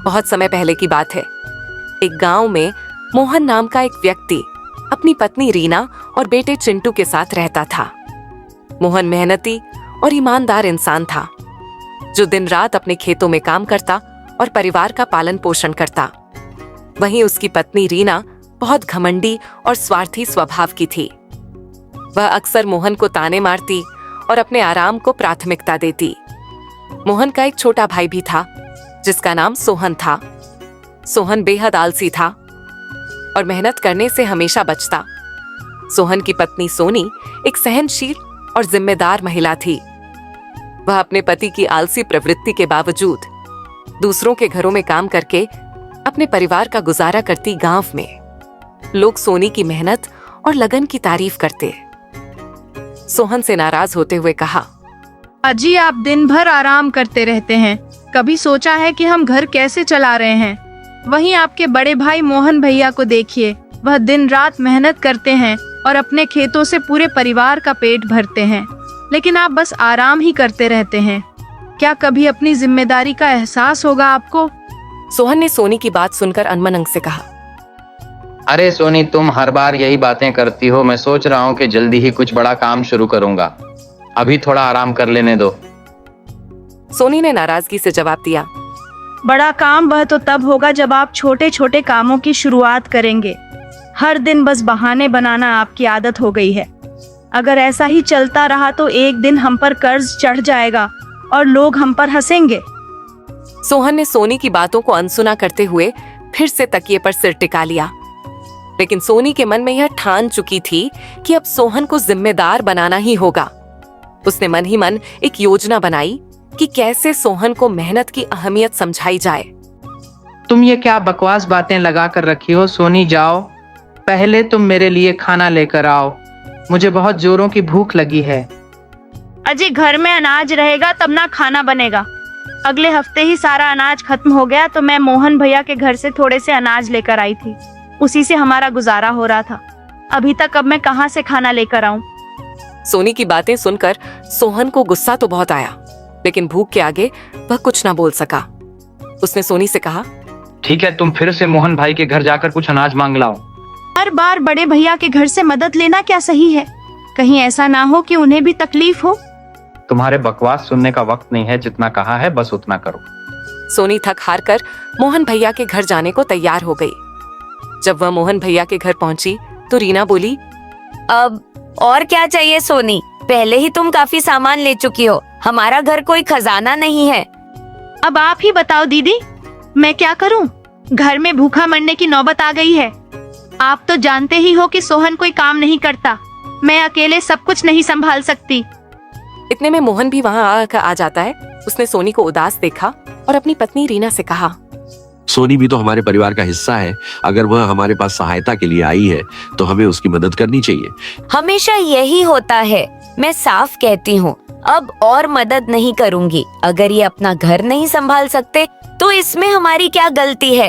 बहुत समय पहले की बात है। एक गांव में मोहन नाम का एक व्यक्ति अपनी पत्नी रीना और बेटे चिंटू के साथ रहता था। मोहन मेहनती और ईमानदार इंसान था, जो दिन रात अपने खेतों में काम करता और परिवार का पालन पोषण करता। वहीं उसकी पत्नी रीना बहुत घमंडी और स्वार्थी स्वभाव की थी। वह अक्सर मोहन को ताने मारती और अपने आराम को प्राथमिकता देती। मोहन का एक छोटा भाई भी था, जिसका नाम सोहन था। सोहन बेहद आलसी था और मेहनत करने से हमेशा बचता। सोहन की पत्नी सोनी एक सहनशील और जिम्मेदार महिला थी। वह अपने पति की आलसी प्रवृत्ति के बावजूद दूसरों के घरों में काम करके अपने परिवार का गुजारा करती। गांव में लोग सोनी की मेहनत और लगन की तारीफ करते। सोहन से नाराज होते हुए कहा, अजी आप दिन भर आराम करते रहते हैं, कभी सोचा है कि हम घर कैसे चला रहे हैं? वहीं आपके बड़े भाई मोहन भैया को देखिए, वह दिन रात मेहनत करते हैं और अपने खेतों से पूरे परिवार का पेट भरते हैं, लेकिन आप बस आराम ही करते रहते हैं। क्या कभी अपनी जिम्मेदारी का एहसास होगा आपको? सोहन ने सोनी की बात सुनकर अनमन अंग से कहा, अरे सोनी, तुम हर बार यही बातें करती हो। मैं सोच रहा हूँ कि जल्दी ही कुछ बड़ा काम शुरू करूंगा, अभी थोड़ा आराम कर लेने दो। सोनी ने नाराजगी से जवाब दिया, बड़ा काम वह तो तब होगा जब आप छोटे छोटे कामों की शुरुआत करेंगे। हर दिन बस बहाने बनाना आपकी आदत हो गई है। अगर ऐसा ही चलता रहा तो एक दिन हम पर कर्ज चढ़ जाएगा और लोग हम पर हंसेंगे। सोहन ने सोनी की बातों को अनसुना करते हुए फिर से तकिए पर सिर टिका लिया। लेकिन सोनी के मन में यह ठान चुकी थी कि अब सोहन को जिम्मेदार बनाना ही होगा। उसने मन ही मन एक योजना बनाई कि कैसे सोहन को मेहनत की अहमियत समझाई जाए। तुम ये क्या बकवास बातें लगा कर रखी हो? सोनी जाओ, पहले तुम मेरे लिए खाना लेकर आओ, मुझे बहुत जोरों की भूख लगी है। अजी घर में अनाज रहेगा तब ना खाना बनेगा। अगले हफ्ते ही सारा अनाज खत्म हो गया तो मैं मोहन भैया के घर से थोड़े से अनाज लेकर आई थी, उसी से हमारा गुजारा हो रहा था। अभी तक अब मैं कहां से खाना लेकर आऊं? सोनी की बातें सुनकर सोहन को गुस्सा तो बहुत आया, लेकिन भूख के आगे वह कुछ ना बोल सका। उसने सोनी से कहा, ठीक है, तुम फिर से मोहन भाई के घर जाकर कुछ अनाज मांग लाओ। हर बार बड़े भैया के घर से मदद लेना क्या सही है? कहीं ऐसा ना हो कि उन्हें भी तकलीफ हो। तुम्हारे बकवास सुनने का वक्त नहीं है, जितना कहा है बस उतना करो। सोनी थक हार कर मोहन भैया के घर जाने को तैयार हो गई। जब वह मोहन भैया के घर पहुंची तो रीना बोली, अब और क्या चाहिए सोनी? पहले ही तुम काफी सामान ले चुकी हो, हमारा घर कोई खजाना नहीं है। अब आप ही बताओ दीदी, मैं क्या करूं? घर में भूखा मरने की नौबत आ गई है। आप तो जानते ही हो कि सोहन कोई काम नहीं करता, मैं अकेले सब कुछ नहीं संभाल सकती। इतने में मोहन भी वहां आ जाता है। उसने सोनी को उदास देखा और अपनी पत्नी रीना से कहा, सोनी भी तो हमारे परिवार का हिस्सा है। अगर वह हमारे पास सहायता के लिए आई है तो हमें उसकी मदद करनी चाहिए। हमेशा यही होता है, मैं साफ कहती हूँ, अब और मदद नहीं करूँगी। अगर ये अपना घर नहीं संभाल सकते तो इसमें हमारी क्या गलती है?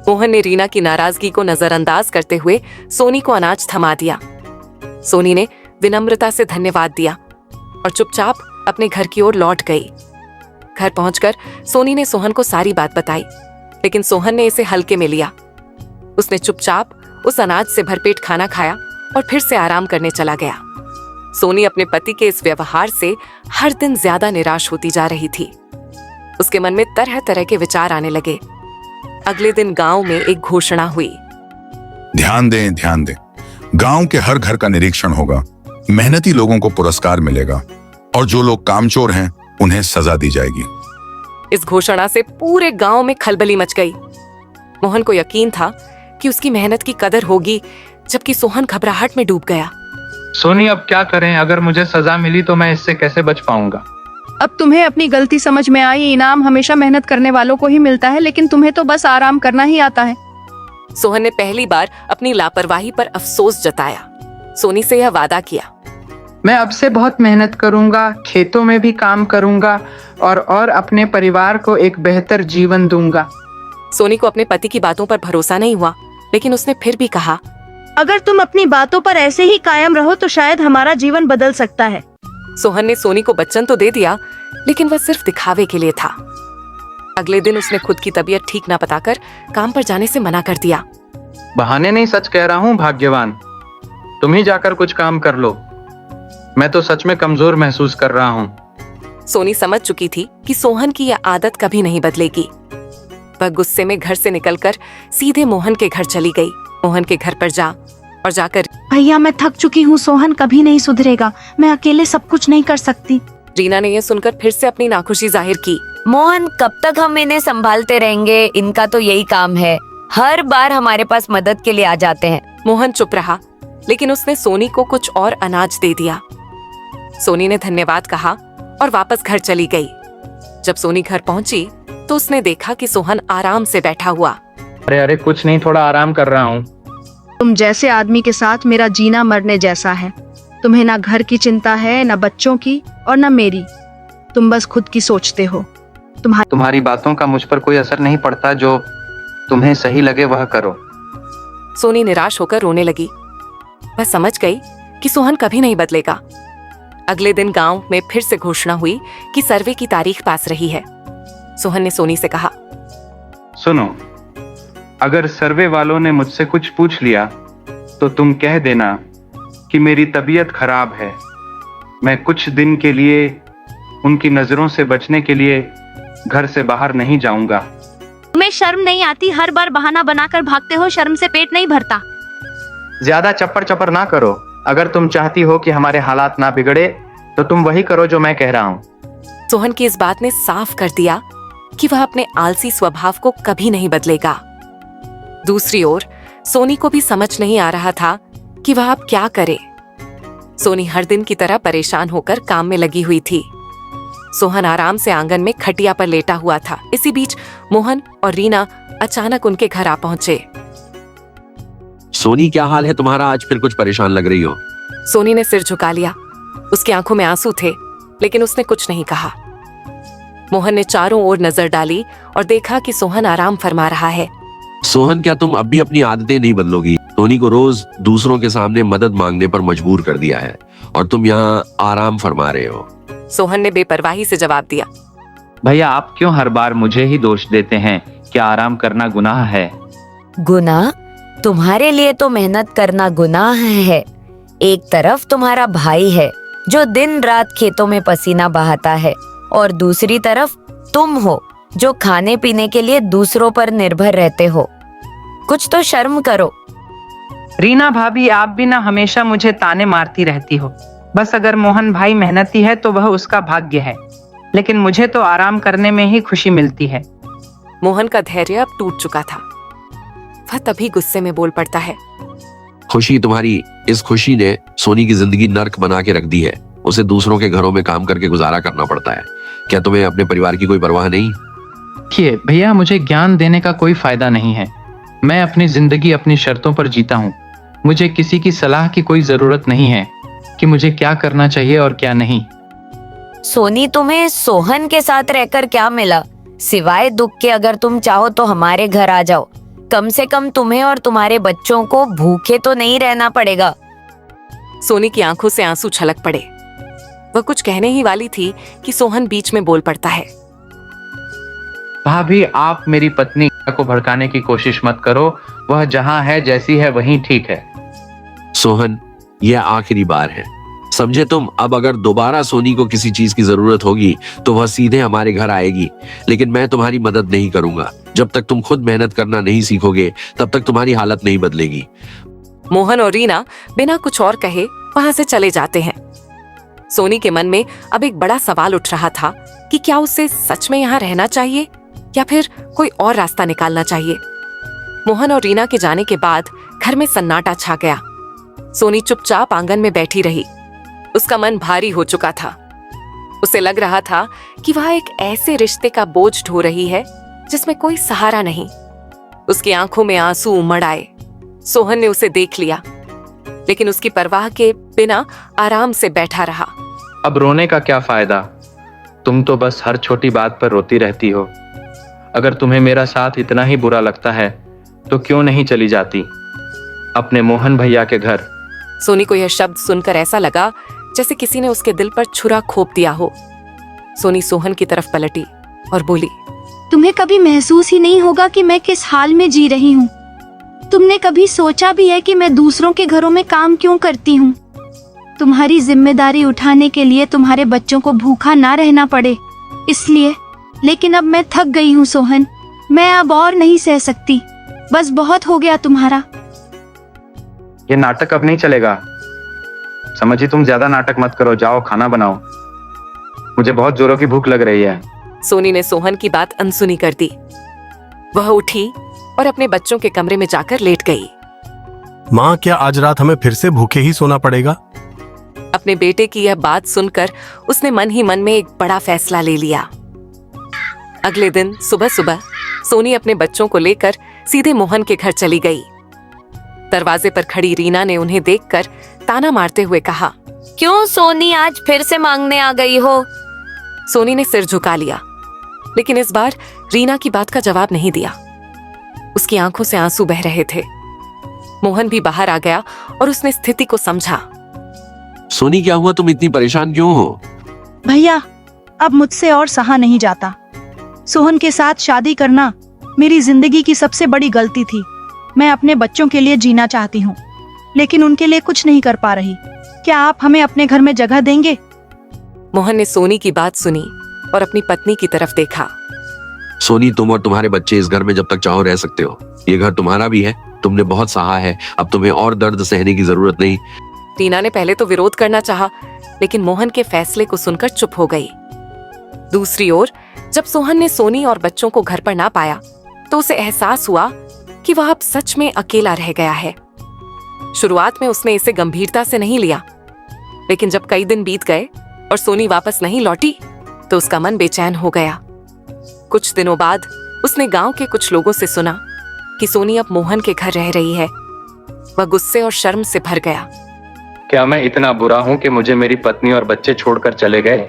मोहन ने रीना की नाराजगी को नजरअंदाज करते हुए सोनी को अनाज थमा दिया। सोनी ने विनम्रता से धन्यवाद दिया और चुपचाप अपने घर की ओर लौट गई। घर पहुंचकर सोनी ने सोहन को सारी बात बताई, लेकिन सोहन ने इसे हल्के में लिया। उसने चुपचाप उस अनाज से भरपेट खाना खाया और फिर से आराम करने चला गया। सोनी अपने पति के इस व्यवहार से हर दिन ज्यादा निराश होती जा रही थी। उसके मन में तरह तरह के विचार आने लगे। अगले दिन गांव में एक घोषणा हुई, ध्यान दें, ध्यान दें, गांव के हर घर का निरीक्षण होगा, मेहनती लोगों को पुरस्कार मिलेगा और जो लोग कामचोर हैं उन्हें सजा दी जाएगी। इस घोषणा से पूरे गांव में खलबली मच गई। मोहन को यकीन था कि उसकी मेहनत की कदर होगी, जबकि सोहन घबराहट में डूब गया। सोनी अब क्या करें? अगर मुझे सजा मिली तो मैं इससे कैसे बच पाऊंगा? अब तुम्हें अपनी गलती समझ में आई। इनाम हमेशा मेहनत करने वालों को ही मिलता है, लेकिन तुम्हें तो बस आराम करना ही आता है। सोहन ने पहली बार अपनी लापरवाही पर अफसोस जताया। सोनी से यह वादा किया, मैं अब से बहुत मेहनत करूंगा, खेतों में भी काम करूंगा और अपने परिवार को एक बेहतर जीवन दूंगा। सोनी को अपने पति की बातों पर भरोसा नहीं हुआ, लेकिन उसने फिर भी कहा, अगर तुम अपनी बातों पर ऐसे ही कायम रहो तो शायद हमारा जीवन बदल सकता है। सोहन ने सोनी को बच्चन तो दे दिया, लेकिन वह सिर्फ दिखावे के लिए था। अगले दिन उसने खुद की तबीयत ठीक ना बताकर काम पर जाने से मना कर दिया। बहाने नहीं, सच कह रहा हूँ भाग्यवान। तुम ही जाकर कुछ काम कर लो, मैं तो सच में कमजोर महसूस कर रहा हूँ। सोनी समझ चुकी थी कि सोहन की यह आदत कभी नहीं बदलेगी। वह गुस्से में घर से निकलकर सीधे मोहन के घर चली गई। मोहन के घर पर जाकर भैया मैं थक चुकी हूँ, सोहन कभी नहीं सुधरेगा, मैं अकेले सब कुछ नहीं कर सकती। रीना ने यह सुनकर फिर से अपनी नाखुशी जाहिर की। मोहन, कब तक हम इन्हें संभालते रहेंगे? इनका तो यही काम है, हर बार हमारे पास मदद के लिए आ जाते हैं। मोहन चुप रहा, लेकिन उसने सोनी को कुछ और अनाज दे दिया। सोनी ने धन्यवाद कहा और वापस घर चली गई। जब सोनी घर पहुंची तो उसने देखा कि सोहन आराम से बैठा हुआ। अरे अरे कुछ नहीं, थोड़ा आराम कर रहा हूँ। तुम जैसे आदमी के साथ मेरा जीना मरने जैसा है। तुम्हें ना घर की चिंता है, ना बच्चों की और ना मेरी। तुम बस खुद की सोचते हो। तुम्हारी बातों का मुझ पर कोई असर नहीं पड़ता, जो तुम्हें सही लगे वह करो। सोनी निराश होकर रोने लगी। वह समझ गई कि सोहन कभी नहीं बदलेगा। अगले दिन गांव में फिर से घोषणा हुई कि सर्वे की तारीख पास रही है। सोहन ने सोनी से कहा, सुनो, अगर सर्वे वालों ने मुझसे कुछ पूछ लिया तो तुम कह देना कि मेरी तबीयत खराब है। मैं कुछ दिन के लिए उनकी नजरों से बचने के लिए घर से बाहर नहीं जाऊंगा। तुम्हें शर्म नहीं आती? हर बार बहाना बनाकर भागते हो, शर्म से पेट नहीं भरता। ज्यादा चप्पर चप्पर ना करो। अगर तुम चाहती हो कि हमारे हालात ना बिगड़े तो तुम वही करो जो मैं कह रहा हूँ। सोहन की इस बात ने साफ कर दिया कि वह अपने आलसी स्वभाव को कभी नहीं बदलेगा। दूसरी ओर सोनी को भी समझ नहीं आ रहा था कि वह अब क्या करे। सोनी हर दिन की तरह परेशान होकर काम में लगी हुई थी। सोहन आराम से आंगन में खटिया पर लेटा हुआ था। इसी बीच मोहन और रीना अचानक उनके घर आ पहुंचे। सोनी, क्या हाल है तुम्हारा? आज फिर कुछ परेशान लग रही हो। सोनी ने सिर झुका लिया। उसकी आंखों में आंसू थे, लेकिन उसने कुछ नहीं कहा। मोहन ने चारों ओर नजर डाली और देखा कि सोहन आराम फरमा रहा है। सोहन, क्या तुम अब भी अपनी आदतें नहीं बदलोगी? सोनी को रोज दूसरों के सामने मदद मांगने पर मजबूर कर दिया है और तुम यहाँ आराम फरमा रहे हो। सोहन ने बेपरवाही से जवाब दिया। भैया, आप क्यों हर बार मुझे ही दोष देते हैं? क्या आराम करना गुनाह है? गुनाह? तुम्हारे लिए तो मेहनत करना गुनाह है। एक तरफ तुम्हारा भाई है जो दिन रात खेतों में पसीना बहाता है, और दूसरी तरफ तुम हो जो खाने पीने के लिए दूसरों पर निर्भर रहते हो। कुछ तो शर्म करो। रीना भाभी, आप भी ना हमेशा मुझे ताने मारती रहती हो। बस अगर मोहन भाई मेहनती है तो वह उसका भाग्य है, लेकिन मुझे तो आराम करने में ही खुशी मिलती है। मोहन का धैर्य अब टूट चुका था। वह तभी गुस्से में बोल पड़ता है। खुशी, तुम्हारी इस खुशी ने सोनी की जिंदगी नर्क बना के रख दी है। उसे दूसरों के घरों में काम करके गुजारा करना पड़ता है। क्या तुम्हें अपने परिवार की कोई परवाह नहीं? देखिए भैया, मुझे ज्ञान देने का कोई फायदा नहीं है। मैं अपनी जिंदगी अपनी शर्तों पर जीता हूँ। मुझे किसी की सलाह की कोई जरूरत नहीं है कि मुझे क्या करना चाहिए और क्या नहीं। सोनी, तुम्हें सोहन के साथ रहकर क्या मिला? सिवाय दुख के अगर तुम चाहो तो हमारे घर आ जाओ। कम से कम तुम्हें और तुम्हारे बच्चों को भूखे तो नहीं रहना पड़ेगा। सोनी की आंखों से आंसू छलक पड़े। वह कुछ कहने ही वाली थी कि सोहन बीच में बोल पड़ता है। भाभी, आप मेरी पत्नी को भड़काने की कोशिश मत करो। वह जहाँ है, जैसी है, वहीं ठीक है। सोहन, यह आखिरी बार है, समझे तुम? अब अगर दोबारा सोनी को किसी चीज की जरूरत होगी तो वह सीधे हमारे घर आएगी, लेकिन मैं तुम्हारी मदद नहीं करूंगा। जब तक तुम खुद मेहनत करना नहीं सीखोगे तब तक तुम्हारी हालत नहीं बदलेगी। मोहन और रीना बिना कुछ और कहे वहां से चले जाते हैं। सोनी के मन में अब एक बड़ा सवाल उठ रहा था कि क्या उसे सच में यहाँ रहना चाहिए या फिर कोई और रास्ता निकालना चाहिए। मोहन और रीना के जाने के बाद घर में सन्नाटा छा गया। सोनी चुपचाप आंगन में बैठी रही। उसका मन भारी हो चुका था। उसे लग रहा था कि वह एक ऐसे रिश्ते का बोझ ढो रही है जिसमें कोई सहारा नहीं। उसकी आंखों में आंसू उमड़ आए। सोहन ने उसे देख लिया, लेकिन उसकी परवाह के बिना आराम से बैठा रहा। अब रोने का क्या फायदा? तुम तो बस हर छोटी बात पर रोती रहती हो। अगर तुम्हें मेरा साथ इतना ही बुरा लगता है तो क्यों नहीं चली जाती अपने मोहन भैया के घर? सोनी को यह शब्द सुनकर ऐसा लगा जैसे किसी ने उसके दिल पर छुरा खोप दिया हो। सोनी सोहन की तरफ पलटी और बोली, तुम्हें कभी महसूस ही नहीं होगा कि मैं किस हाल में जी रही हूँ। तुमने कभी सोचा भी है कि मैं दूसरों के घरों में काम क्यों करती हूँ? तुम्हारी जिम्मेदारी उठाने के लिए तुम्हारे बच्चों को भूखा ना रहना पड़े, इसलिए। लेकिन अब मैं थक गई हूँ सोहन, मैं अब और नहीं सह सकती। बस बहुत हो गया तुम्हारा। ये नाटक अब नहीं चलेगा। समझी, तुम ज्यादा नाटक मत करो, जाओ खाना बनाओ, मुझे बहुत जोरों की भूख लग रही है। सोनी ने सोहन की बात अनसुनी कर दी। वह उठी और अपने बच्चों के कमरे में जाकर लेट गई। माँ, क्या आज रात हमें फिर से भूखे ही सोना पड़ेगा? अपने बेटे की यह बात सुनकर उसने मन ही मन में एक बड़ा फैसला ले लिया। अगले दिन सुबह सुबह सोनी अपने बच्चों को लेकर सीधे मोहन के घर चली गई। दरवाजे पर खड़ी रीना ने उन्हें देखकर ताना मारते हुए कहा, क्यों सोनी आज फिर से मांगने आ गई हो? सोनी ने सिर झुका लिया, लेकिन इस बार रीना की बात का जवाब नहीं दिया। उसकी आंखों से आंसू बह रहे थे। मोहन भी बाहर आ गया और उसने स्थिति को समझा। सोनी, क्या हुआ? तुम इतनी परेशान क्यों हो? भैया, अब मुझसे और सहा नहीं जाता। सोहन के साथ शादी करना मेरी जिंदगी की सबसे बड़ी गलती थी। मैं अपने बच्चों के लिए जीना चाहती हूँ, लेकिन उनके लिए कुछ नहीं कर पा रही। क्या आप हमें अपने घर में जगह देंगे? मोहन ने सोनी की बात सुनी और अपनी पत्नी की तरफ देखा। सोनी, तुम और तुम्हारे बच्चे इस घर में जब तक चाहो रह सकते हो। ये घर तुम्हारा भी है, तुमने बहुत सहा है, अब तुम्हें और दर्द सहने की जरूरत नहीं। रीना ने पहले तो विरोध करना चाहा, लेकिन मोहन के फैसले को सुनकर चुप हो गई। दूसरी ओर जब सोहन ने सोनी और बच्चों को घर पर ना पाया, तो उसे एहसास हुआ कि वह अब सच में अकेला रह गया है। शुरुआत में उसने इसे गंभीरता से नहीं लिया, लेकिन जब कई दिन बीत गए और सोनी वापस नहीं लौटी, तो उसका मन बेचैन हो गया। कुछ दिनों बाद उसने गांव के कुछ लोगों से सुना कि सोनी अब मोहन के घर रह रही है। वह गुस्से और शर्म से भर गया। क्या मैं इतना बुरा हूं कि मुझे मेरी पत्नी और बच्चे छोड़कर चले गए?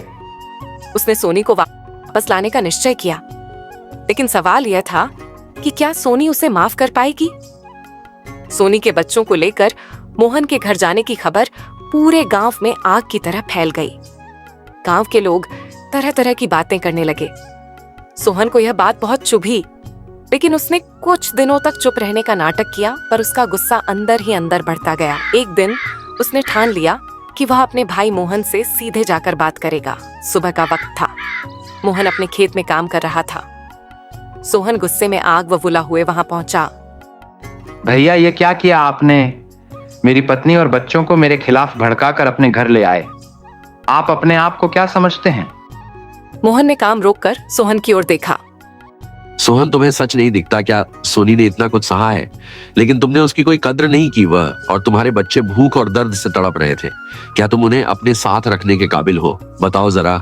उसने सोनी को वापस लाने का निश्चय किया, लेकिन सवाल यह था कि क्या सोनी उसे माफ कर पाएगी? सोनी के बच्चों को लेकर मोहन के घर जाने की खबर पूरे गांव में आग की तरह फैल गई। गांव के लोग तरह तरह की बातें करने लगे। सोहन को यह बात बहुत चुभी, लेकिन उसने कुछ दिनों तक चुप रहने का नाटक किया, पर उसका गुस्सा अंदर ही अंदर बढ़ता गया। एक दिन उसने ठान लिया कि वह अपने भाई मोहन से सीधे जाकर बात करेगा। सुबह का वक्त था। मोहन अपने खेत में काम कर रहा था। सोहन गुस्से में आग बबूला हुए वहां पहुंचा। भैया, ये क्या किया आपने? मेरी पत्नी और बच्चों को मेरे खिलाफ भड़काकर अपने घर ले आए। आप अपने आप को क्या समझते हैं? मोहन ने काम रोककर सोहन की ओर देखा। सोहन, तुम्हें सच नहीं दिखता क्या? सोनी ने इतना कुछ सहा है, लेकिन तुमने उसकी कोई कद्र नहीं की। वह और तुम्हारे बच्चे भूख और दर्द से तड़प रहे थे। क्या तुम उन्हें अपने साथ रखने के काबिल हो? बताओ जरा।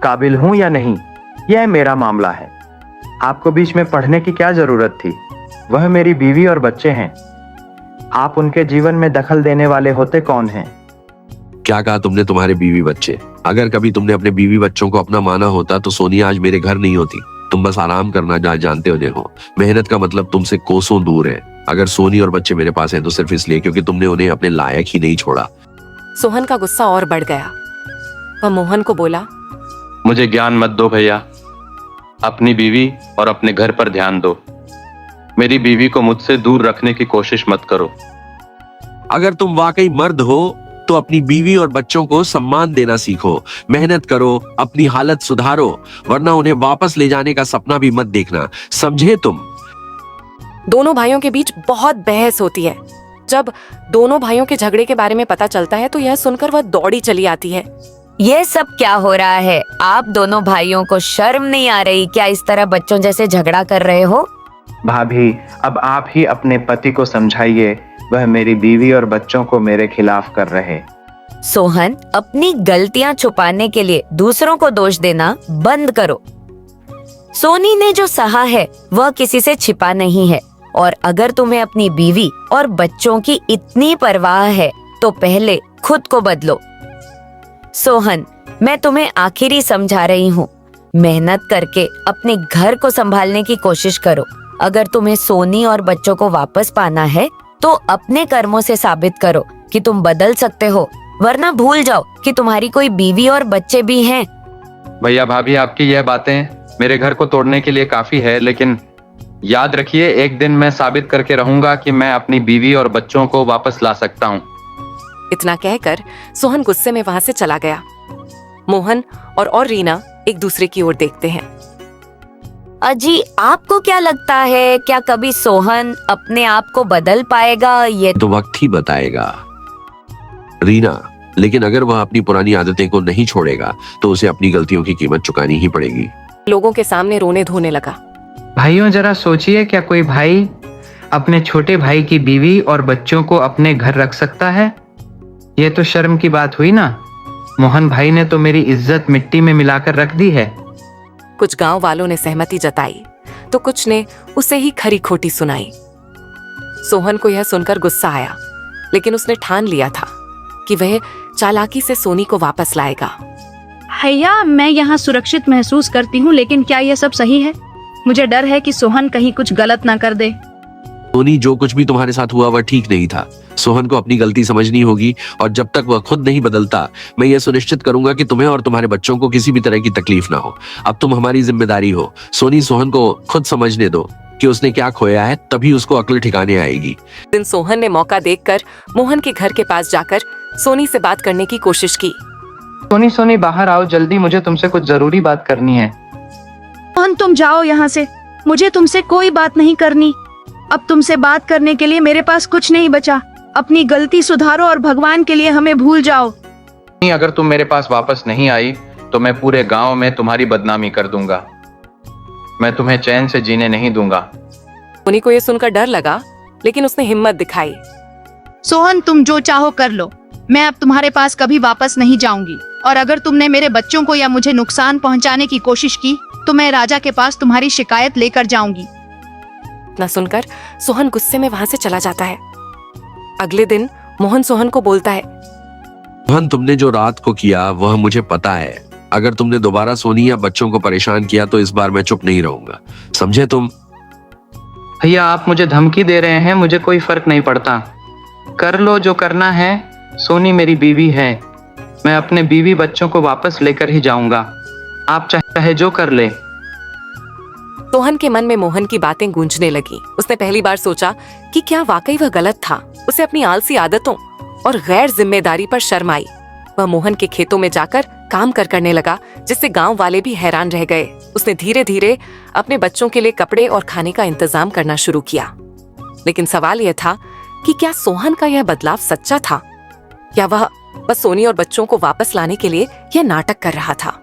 काबिल हूं या नहीं, यह मेरा मामला है। आपको बीच में पढ़ने की क्या जरूरत थी? वह मेरी बीवी और बच्चे हैं। आप उनके जीवन में दखल देने वाले होते कौन हैं? क्या कहा तुमने? तुम्हारे बीवी बच्चे? अगर कभी तुमने अपने बीवी बच्चों को अपना माना होता तो सोनी आज मेरे घर नहीं होती। तुम बस आराम करना जानते हो। मेहनत का मतलब तुमसे कोसों दूर है। अगर सोनी और बच्चे मेरे पास हैं तो सिर्फ इसलिए क्योंकि तुमने उन्हें अपने लायक ही नहीं छोड़ा। सोहन का गुस्सा और बढ़ गया। वह मोहन को बोला, मुझे ज्ञान मत दो भैया, अपनी बीवी और अपने घर पर ध्यान दो। मेरी बीवी को मुझसे दूर रखने की कोशिश मत करो। अगर तुम वाकई मर्द हो तो अपनी बीवी और बच्चों को सम्मान देना सीखो। मेहनत करो, अपनी हालत सुधारो, वरना उन्हें वापस ले जाने का सपना भी मत देखना। समझे तुम? दोनों भाइयों के बीच बहुत बहस होती है। जब दोनों भाइयों के झगड़े के बारे में पता चलता है तो यह सुनकर वह दौड़ी चली आती है। ये सब क्या हो रहा है? आप दोनों भाइयों को शर्म नहीं आ रही क्या? इस तरह बच्चों जैसे झगड़ा कर रहे हो? भाभी, अब आप ही अपने पति को समझाइए। वह मेरी बीवी और बच्चों को मेरे खिलाफ कर रहे। सोहन, अपनी गलतियां छुपाने के लिए दूसरों को दोष देना बंद करो। सोनी ने जो सहा है वह किसी से छिपा नहीं है, और अगर तुम्हें अपनी बीवी और बच्चों की इतनी परवाह है तो पहले खुद को बदलो। सोहन, मैं तुम्हें आखिरी समझा रही हूँ। मेहनत करके अपने घर को संभालने की कोशिश करो। अगर तुम्हें सोनी और बच्चों को वापस पाना है तो अपने कर्मों से साबित करो कि तुम बदल सकते हो, वरना भूल जाओ कि तुम्हारी कोई बीवी और बच्चे भी हैं। भैया भाभी, आपकी यह बातें मेरे घर को तोड़ने के लिए काफी है, लेकिन याद रखिए एक दिन मैं साबित करके रहूंगा कि मैं अपनी बीवी और बच्चों को वापस ला सकता हूँ। इतना कहकर सोहन गुस्से में वहां से चला गया। मोहन और रीना एक दूसरे की ओर देखते हैं। अजी, आपको क्या लगता है, क्या कभी सोहन अपने आप को बदल पाएगा? ये तो वक्त ही बताएगा रीना, लेकिन अगर वह अपनी पुरानी आदतें को नहीं छोड़ेगा तो उसे अपनी गलतियों की कीमत चुकानी ही पड़ेगी। लोगों के सामने रोने धोने लगा। भाइयों, जरा सोचिए, क्या कोई भाई अपने छोटे भाई की बीवी और बच्चों को अपने घर रख सकता है? यह तो शर्म की बात हुई ना। मोहन भाई ने तो मेरी इज्जत मिट्टी में मिलाकर रख दी है। कुछ गांव वालों ने सहमति जताई तो कुछ ने उसे ही खरी खोटी सुनाई। सोहन को यह सुनकर गुस्सा आया, लेकिन उसने ठान लिया था कि वह चालाकी से सोनी को वापस लाएगा। भैया, मैं यहाँ सुरक्षित महसूस करती हूँ, लेकिन क्या यह सब सही है? मुझे डर है कि सोहन कहीं कुछ गलत ना कर दे। सोनी, जो कुछ भी तुम्हारे साथ हुआ वह ठीक नहीं था। सोहन को अपनी गलती समझनी होगी, और जब तक वह खुद नहीं बदलता मैं यह सुनिश्चित करूंगा कि तुम्हें और तुम्हारे बच्चों को किसी भी तरह की तकलीफ ना हो। अब तुम हमारी जिम्मेदारी हो। सोनी, सोहन को खुद समझने दो कि उसने क्या खोया है, तभी उसको अक्ल ठिकाने आएगी। दिन सोहन ने मौका देखकर मोहन के घर के पास जाकर सोनी से बात करने की कोशिश की। सोनी बाहर आओ जल्दी, मुझे तुमसे कुछ जरूरी बात करनी है। मोहन, तुम जाओ यहाँ से, मुझे तुमसे कोई बात नहीं करनी। अब तुमसे बात करने के लिए मेरे पास कुछ नहीं बचा। अपनी गलती सुधारो और भगवान के लिए हमें भूल जाओ। अगर तुम मेरे पास वापस नहीं आई तो मैं पूरे गांव में तुम्हारी बदनामी कर दूंगा। मैं तुम्हें चैन से जीने नहीं दूंगा। सोनी को यह सुनकर डर लगा, लेकिन उसने हिम्मत दिखाई। सोहन, तुम जो चाहो कर लो, मैं अब तुम्हारे पास कभी वापस नहीं जाऊंगी। और अगर तुमने मेरे बच्चों को या मुझे नुकसान पहुंचाने की कोशिश की तो मैं राजा के पास तुम्हारी शिकायत लेकर जाऊंगी। इतना सुनकर सोहन गुस्से में वहां से चला जाता है। अगले दिन मोहन सोहन को बोलता है, मोहन, तुमने जो रात को किया वह मुझे पता है। अगर तुमने दोबारा सोनी या बच्चों को परेशान किया तो इस बार मैं चुप नहीं रहूंगा, समझे तुम? भैया, आप मुझे धमकी दे रहे हैं, मुझे कोई फर्क नहीं पड़ता। कर लो जो करना है। सोनी मेरी बीवी है, मैं अपने बीवी बच्चों को वापस लेकर ही जाऊंगा। आप चाहे जो कर ले। सोहन के मन में मोहन की बातें गूंजने लगी। उसने पहली बार सोचा कि क्या वाकई वह गलत था। उसे अपनी आलसी आदतों और गैर जिम्मेदारी पर शर्म आई। वह मोहन के खेतों में जाकर काम करने लगा, जिससे गांव वाले भी हैरान रह गए। उसने धीरे धीरे अपने बच्चों के लिए कपड़े और खाने का इंतजाम करना शुरू किया। लेकिन सवाल यह था कि क्या सोहन का यह बदलाव सच्चा था, या वह बस सोनी और बच्चों को वापस लाने के लिए यह नाटक कर रहा था।